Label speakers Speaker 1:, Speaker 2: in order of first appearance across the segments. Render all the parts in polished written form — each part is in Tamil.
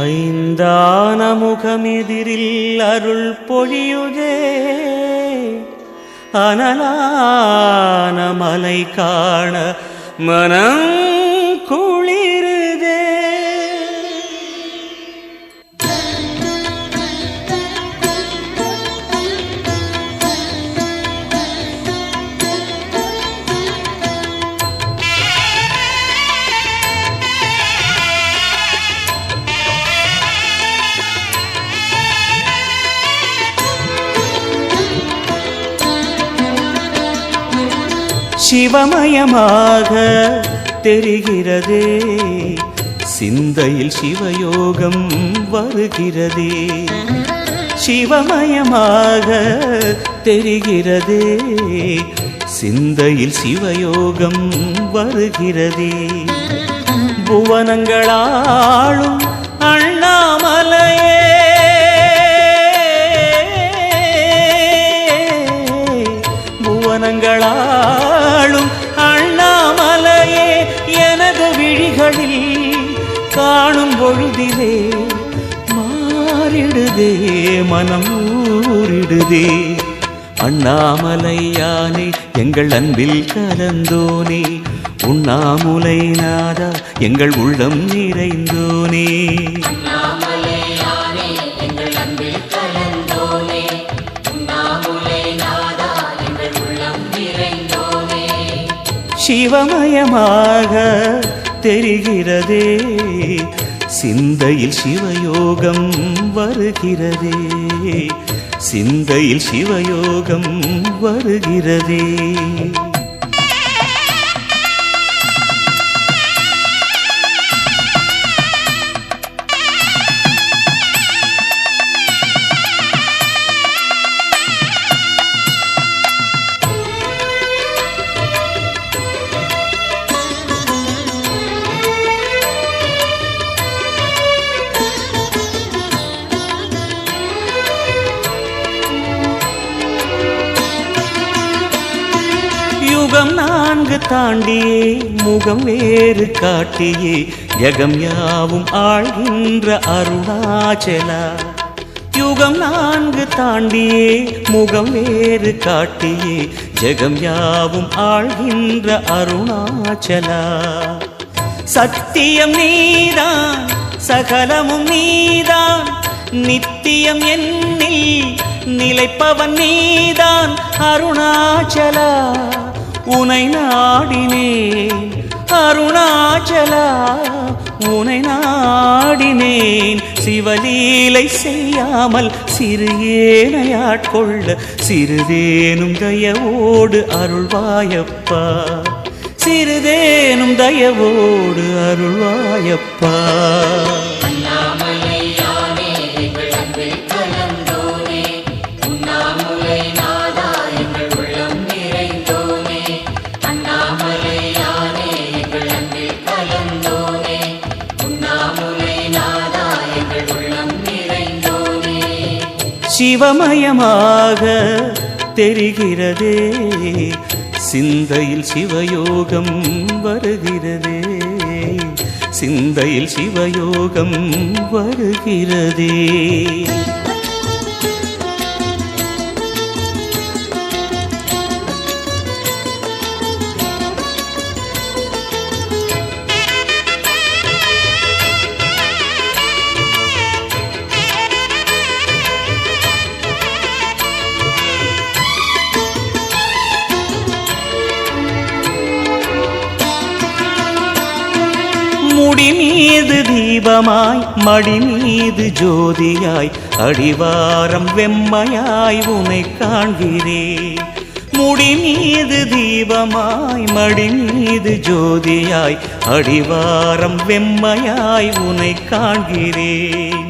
Speaker 1: ஐந்தான முகமெதிரில் அருள் பொழியுதே, அனலான மலை காண மனம் குளிருதே. சிவமயமாக தெரிகிறதே, சிந்தையில் சிவயோகம் வருகிறதே. சிவமயமாக தெரிகிறதே, சிந்தையில் சிவயோகம் வருகிறதே. புவனங்களாளும் அண்ணாமலையே, புவனங்களாளும் அண்ணாமலையே, எனது விழிகளில் காணும் பொழுதிலே மாறிடுதே, மனம் ஊறிடுதே. அண்ணாமலையானே எங்கள் அன்பில் கலந்தோனே, உண்ணாமுலை நாதா எங்கள் உள்ளம் நிறைந்தோனே. சிவமயமாக தெரிகிறதே, சிந்தையில் சிவயோகம் வருகிறதே, சிந்தையில் சிவயோகம் வருகிறதே. யுகம் நான்கு தாண்டியே முகம் வேறு காட்டியே, ஜகம் யாவும் ஆழ்கின்ற அருணாச்சலா. யுகம் நான்கு தாண்டியே முகம் வேறு காட்டியே, ஜகம் யாவும் ஆழ்கின்ற அருணாச்சலா. சத்தியம் நீதான் சகலமும் நீதான், நித்தியம் என்னில் நிலைப்பவன் நீதான் அருணாச்சலா. உனை நாடினேன் அருணாச்சலா, உனை நாடினேன். சிவலீலை செய்யாமல் சிறு ஏனையாட்கொள்ள சிறிதேனும் தயவோடு அருள்வாயப்பா, சிறிதேனும் தயவோடு அருள்வாயப்பா. சிவமயமாக தெரிகிறதே, சிந்தையில் சிவயோகம் வருகிறதே, சிந்தையில் சிவயோகம் வருகிறதே. முடி மீது தீபமாய் மடி மீது ஜோதியாய், அடிவாரம் வெம்மையாய் உனை காண்கிறேன். முடி மீது தீபமாய் மடி மீது ஜோதியாய், அடிவாரம் வெம்மையாய் உனை காண்கிறேன்.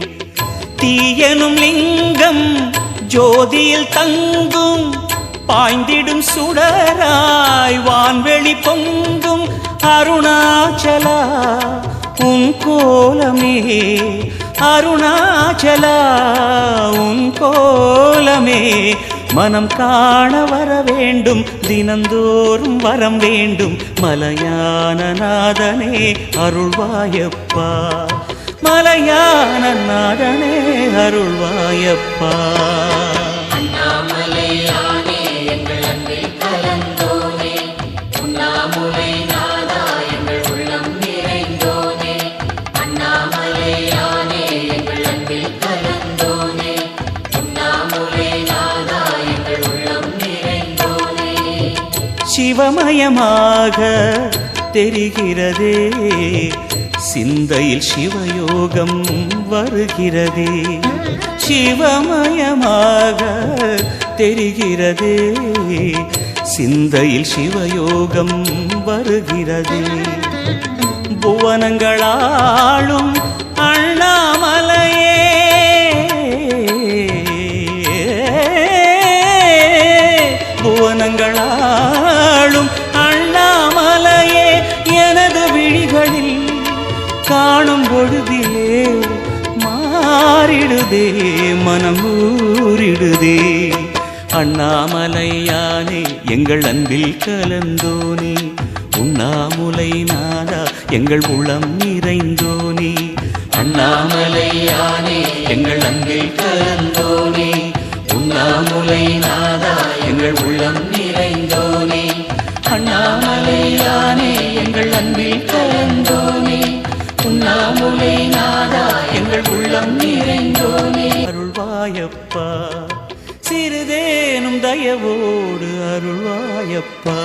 Speaker 1: தீயனும் லிங்கம் ஜோதியில் தங்கும், பாய்ந்திடும் சுடராய் வான்வெளி பொங்கும் அருணாச்சலா. உன் கோலமே அருணாச்சலா, உன் கோலமே மனம் காண வர வேண்டும், தினந்தோறும் வரம் வேண்டும். மலையான நாதனே அருள்வாயப்பா, மலையான நாதனே அருள்வாயப்பா.
Speaker 2: அண்ணாமலையானே எங்கள் அன்பில் கலந்தோனே, உண்ணாமுலை நாதா எங்கள் உள்ளம் நிறைந்தோனே. அண்ணாமலையானே எங்கள் அன்பில் கலந்தோனே, உண்ணாமுலை நாதா எங்கள் உள்ளம் நிறைந்தோனே.
Speaker 1: சிவமயமாக தெரிகிறதே, சிந்தையில் சிவயோகம் வருகிறதே. சிவமயமாக தெரிகிறதே, சிந்தையில் சிவயோகம் வருகிறதே. புவனங்களாளும் அண்ணாமலையே, புவனங்களாளும் அண்ணாமலையே, எனது விழிகளில் காணும் பொழுதிலே மாறிடுதே மனம் ஊறிடுதே. அண்ணாமலையானே எங்கள் அன்பில் கலந்தோனே, உண்ணாமுலை நாதா எங்கள் உளம் நிறைந்தோனே. அண்ணாமலையானே எங்கள் அன்பில் கலந்தோனே, உண்ணாமுலை நாதா எங்கள் உள்ளம் நிறைந்தோனே. அண்ணாமலையானே எங்கள் அன்பில் கலந்தோனே, உண்ணாமுலை நாதா எங்கள் உள்ளம் நிறைந்தோனே. அருள்வாயப்பா, சிறிதேனும் தயவோடு அருள்வாயப்பா.